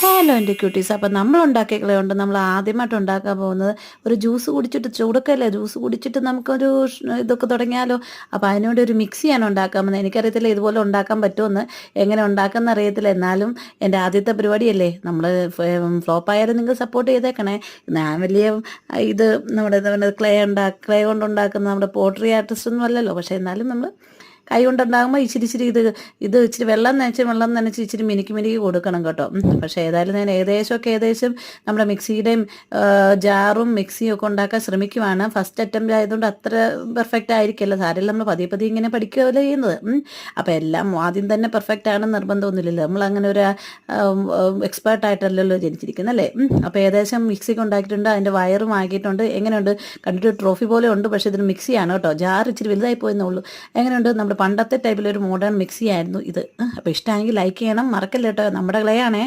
Hello എൻ്റെ quotes. അപ്പം നമ്മൾ ഉണ്ടാക്കിയ ക്ലേ കൊണ്ട് നമ്മൾ ആദ്യമായിട്ട് ഉണ്ടാക്കാൻ പോകുന്നത് ഒരു ജ്യൂസ് കുടിച്ചിട്ട് ചൂടൊക്കെയല്ലേ, ജ്യൂസ് കുടിച്ചിട്ട് നമുക്കൊരു ഇതൊക്കെ തുടങ്ങിയാലോ. അപ്പോൾ അതിനുവേണ്ടി ഒരു മിക്സിയാണ് ഉണ്ടാക്കാൻ പോകുന്നത്. എനിക്കറിയത്തില്ല ഇതുപോലെ ഉണ്ടാക്കാൻ പറ്റുമെന്ന്, എങ്ങനെ ഉണ്ടാക്കാമെന്ന് അറിയത്തില്ല. എന്നാലും എൻ്റെ ആദ്യത്തെ പരിപാടിയല്ലേ, നമ്മൾ ഫ്ലോപ്പായാലും നിങ്ങൾ സപ്പോർട്ട് ചെയ്തേക്കണേ. ഞാൻ വലിയ ഇത് നമ്മുടെ ക്ലേ കൊണ്ടുണ്ടാക്കുന്ന നമ്മുടെ പോട്രി ആർട്ടിസ്റ്റ് ഒന്നും അല്ലല്ലോ. പക്ഷേ എന്നാലും നമ്മൾ കൈ കൊണ്ടുണ്ടാകുമ്പോൾ ഇച്ചിരി ഇച്ചിരി വെള്ളം നനച്ച് ഇച്ചിരി മിനുക്കി കൊടുക്കണം കേട്ടോ. പക്ഷേ ഏതായാലും ഞാൻ ഏകദേശം നമ്മുടെ മിക്സിയുടെയും ജാറും മിക്സിയും ഒക്കെ ഉണ്ടാക്കാൻ ശ്രമിക്കുവാണ്. ഫസ്റ്റ് അറ്റംപ്റ്റ് ആയതുകൊണ്ട് അത്ര പെർഫെക്റ്റ് ആയിരിക്കില്ല. സാരമില്ല, നമ്മൾ പതിയെ ഇങ്ങനെ പഠിക്കുകയല്ലേ ചെയ്യുന്നത്. അപ്പോൾ എല്ലാം ആദ്യം തന്നെ പെർഫെക്റ്റ് ആണെന്ന് നിർബന്ധമൊന്നുമില്ലല്ലോ. നമ്മൾ അങ്ങനെ ഒരു എക്സ്പേർട്ടായിട്ടല്ലല്ലോ ജനിച്ചിരിക്കുന്നത് അല്ലേ. അപ്പോൾ ഏകദേശം മിക്സിക്ക് ഉണ്ടാക്കിയിട്ടുണ്ട്, അതിൻ്റെ വയറും ആക്കിയിട്ടുണ്ട്. എങ്ങനെയുണ്ട്? കണ്ടിട്ട് ട്രോഫി പോലെ ഉണ്ട്, പക്ഷേ ഇതിന് മിക്സിയാണ് കേട്ടോ. ജാർ ഇച്ചിരി വലുതായി പോയെന്നേ ഉള്ളൂ. എങ്ങനെയുണ്ട്? നമ്മുടെ പണ്ടത്തെ ടൈപ്പിലൊരു മോഡേൺ മിക്സി ആയിരുന്നു ഇത്. അപ്പോൾ ഇഷ്ടമായെങ്കിൽ ലൈക്ക് ചെയ്യണം, മറക്കല്ല കേട്ടോ. നമ്മുടെ ക്ലേ ആണേ.